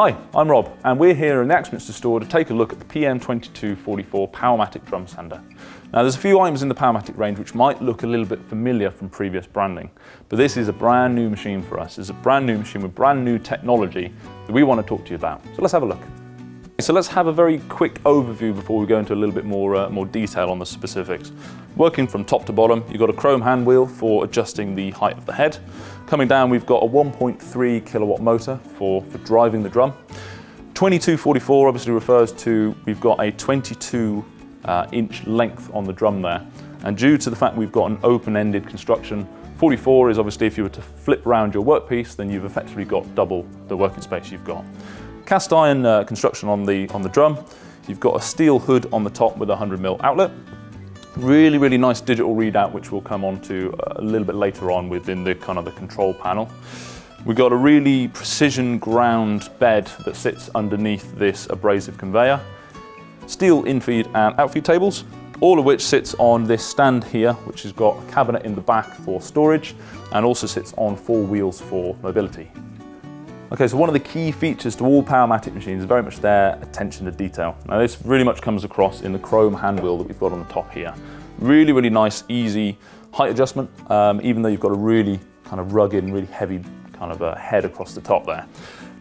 Hi, I'm Rob, and we're here in the Axminster store to take a look at the PM2244 Powermatic drum sander. Now there's a few items in the Powermatic range which might look a little bit familiar from previous branding, but this is a brand new machine for us. It's a brand new machine with brand new technology that we want to talk to you about. So let's have a look. So let's have a very quick overview before we go into a little bit more detail on the specifics. Working from top to bottom, you've got a chrome hand wheel for adjusting the height of the head. Coming down, we've got a 1.3 kilowatt motor for driving the drum. 2244 obviously refers to, we've got a 22 inch length on the drum there. And due to the fact we've got an open-ended construction, 44 is obviously if you were to flip around your workpiece, then you've effectively got double the working space you've got. Cast iron construction on the drum. You've got a steel hood on the top with a 100mm outlet. Really nice digital readout, which we'll come on to a little bit later on within the kind of the control panel. We've got a really precision ground bed that sits underneath this abrasive conveyor. Steel infeed and outfeed tables, all of which sits on this stand here, which has got a cabinet in the back for storage and also sits on 4 wheels for mobility. Okay, so one of the key features to all Powermatic machines is very much their attention to detail. Now this really much comes across in the chrome hand wheel that we've got on the top here. Really nice, easy height adjustment, even though you've got a really kind of rugged and really heavy kind of a head across the top there.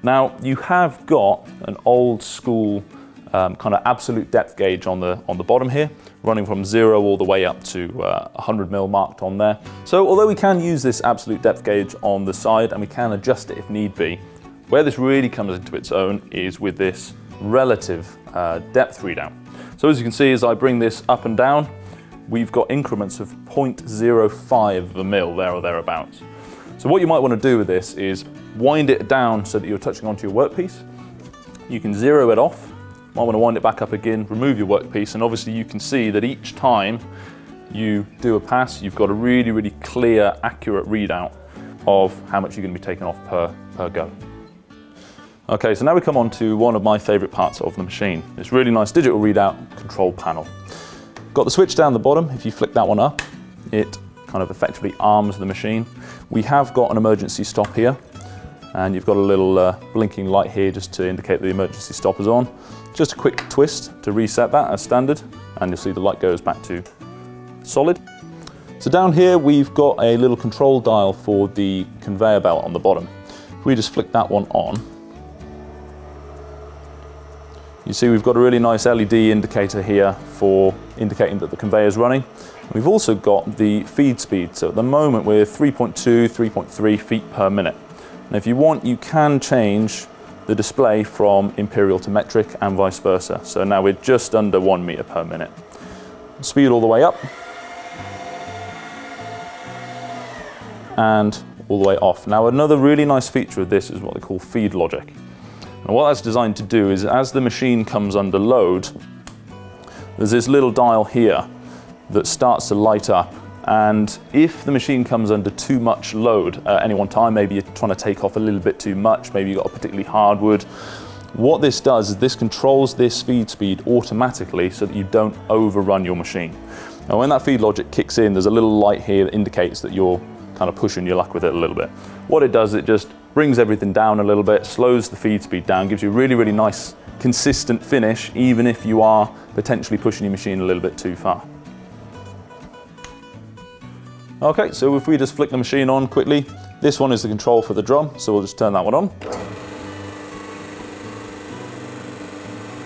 Now you have got an old school kind of absolute depth gauge on the bottom here, running from 0 all the way up to 100mm marked on there. So although we can use this absolute depth gauge on the side and we can adjust it if need be, where this really comes into its own is with this relative depth readout. So as you can see, as I bring this up and down, we've got increments of 0.05 of a mil there or thereabouts. So what you might want to do with this is wind it down so that you're touching onto your workpiece. You can zero it off. You might want to wind it back up again, remove your workpiece, and obviously you can see that each time you do a pass, you've got a really clear, accurate readout of how much you're going to be taking off per go. Okay, so now we come on to one of my favourite parts of the machine. This really nice digital readout control panel. Got the switch down the bottom. If you flick that one up, it kind of effectively arms the machine. We have got an emergency stop here, and you've got a little blinking light here just to indicate the emergency stop is on. Just a quick twist to reset that as standard, and you'll see the light goes back to solid. So down here we've got a little control dial for the conveyor belt on the bottom. If we just flick that one on, you see we've got a really nice LED indicator here for indicating that the conveyor is running. We've also got the feed speed. So at the moment we're 3.2, 3.3 feet per minute. And if you want, you can change the display from imperial to metric and vice versa. So now we're just under 1 meter per minute. Speed all the way up and all the way off. Now another really nice feature of this is what they call feed logic. And what that's designed to do is as the machine comes under load, there's this little dial here that starts to light up. And if the machine comes under too much load at any one time, maybe you're trying to take off a little bit too much, maybe you've got a particularly hard wood, what this does is this controls this feed speed automatically so that you don't overrun your machine. Now when that feed logic kicks in, there's a little light here that indicates that you're kind of pushing your luck with it a little bit. What it does, it just brings everything down a little bit, slows the feed speed down, gives you a really nice consistent finish, even if you are potentially pushing your machine a little bit too far. Okay, so if we just flick the machine on quickly, this one is the control for the drum, so we'll just turn that one on.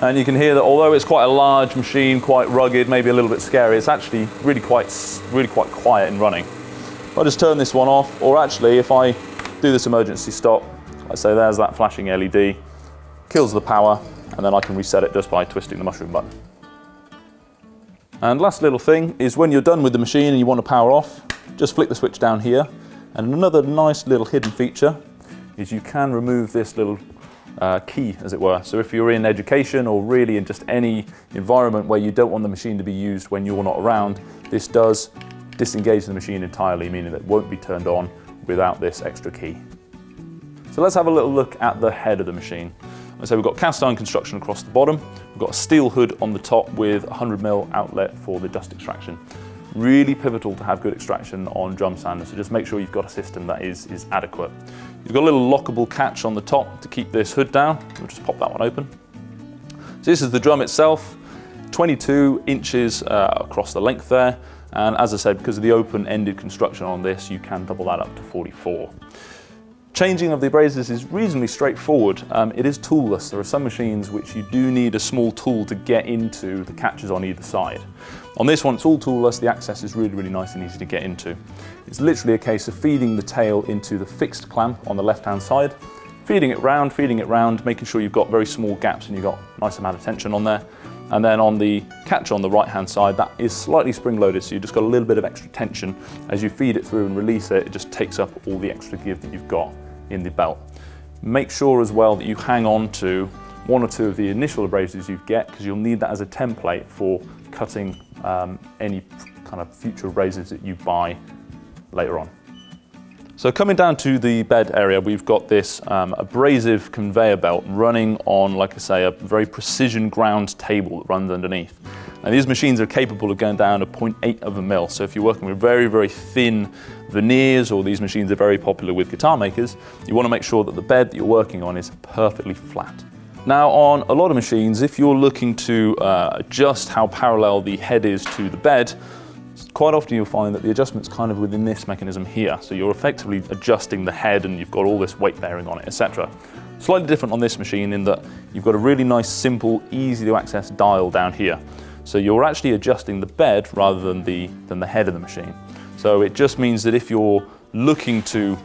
And you can hear that although it's quite a large machine, quite rugged, maybe a little bit scary, it's actually really quite quiet in running. If I just turn this one off, or actually if I do this emergency stop, like say there's that flashing LED, kills the power, and then I can reset it just by twisting the mushroom button. And last little thing is when you're done with the machine and you want to power off, just flick the switch down here. And another nice little hidden feature is you can remove this little key, as it were. So if you're in education or really in just any environment where you don't want the machine to be used when you're not around, this does disengage the machine entirely, meaning it won't be turned on without this extra key. So let's have a little look at the head of the machine. So we've got cast iron construction across the bottom. We've got a steel hood on the top with a 100mm outlet for the dust extraction. Really pivotal to have good extraction on drum sanders, so just make sure you've got a system that is adequate. You've got a little lockable catch on the top to keep this hood down. We'll just pop that one open. So this is the drum itself, 22 inches across the length there. And as I said, because of the open-ended construction on this, you can double that up to 44. Changing of the abrasives is reasonably straightforward. It is toolless. There are some machines which you do need a small tool to get into the catches on either side. On this one, it's all toolless. The access is really, really nice and easy to get into. It's literally a case of feeding the tail into the fixed clamp on the left-hand side, feeding it round, making sure you've got very small gaps and you've got a nice amount of tension on there. And then on the catch on the right-hand side, that is slightly spring-loaded, so you've just got a little bit of extra tension. As you feed it through and release it, it just takes up all the extra give that you've got in the belt. Make sure as well that you hang on to one or two of the initial abrasives you get, because you'll need that as a template for cutting any kind of future abrasives that you buy later on. So coming down to the bed area, we've got this abrasive conveyor belt running on, like I say, a very precision ground table that runs underneath. And these machines are capable of going down to 0.8 of a mil. So if you're working with very, very thin veneers, or these machines are very popular with guitar makers, you want to make sure that the bed that you're working on is perfectly flat. Now on a lot of machines, if you're looking to adjust how parallel the head is to the bed, quite often you'll find that the adjustment's kind of within this mechanism here. So you're effectively adjusting the head and you've got all this weight bearing on it, etc. Slightly different on this machine in that you've got a really nice, simple, easy to access dial down here. So you're actually adjusting the bed rather than the head of the machine. So it just means that if you're looking to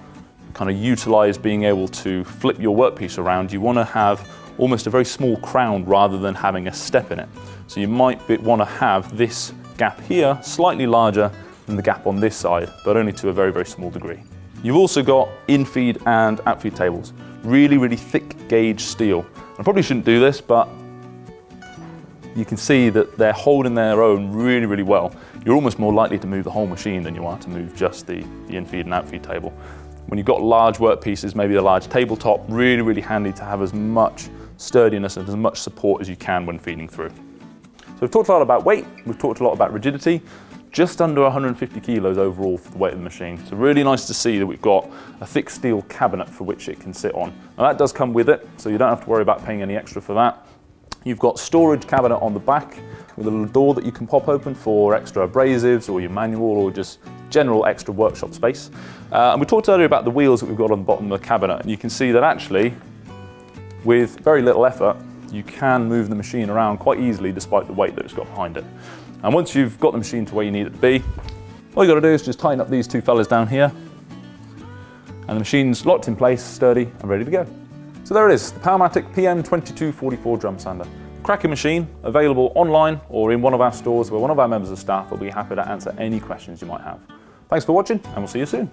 kind of utilize being able to flip your workpiece around, you want to have almost a very small crown rather than having a step in it. So you might want to have this gap here slightly larger than the gap on this side, but only to a very, very small degree. You've also got in-feed and out-feed tables. Really, really thick gauge steel. I probably shouldn't do this, but you can see that they're holding their own really, really well. You're almost more likely to move the whole machine than you are to move just the in-feed and out-feed table. When you've got large workpieces, maybe a large tabletop, really, really handy to have as much sturdiness and as much support as you can when feeding through. So we've talked a lot about weight, we've talked a lot about rigidity, just under 150 kilos overall for the weight of the machine. So really nice to see that we've got a thick steel cabinet for which it can sit on. Now that does come with it, so you don't have to worry about paying any extra for that. You've got storage cabinet on the back with a little door that you can pop open for extra abrasives or your manual or just general extra workshop space. And we talked earlier about the wheels that we've got on the bottom of the cabinet, and you can see that actually with very little effort you can move the machine around quite easily despite the weight that it's got behind it. And once you've got the machine to where you need it to be, all you got to do is just tighten up these two fellas down here and the machine's locked in place, sturdy and ready to go. So there it is, the Powermatic PM2244 drum sander. Cracking machine, available online or in one of our stores where one of our members of staff will be happy to answer any questions you might have. Thanks for watching and we'll see you soon.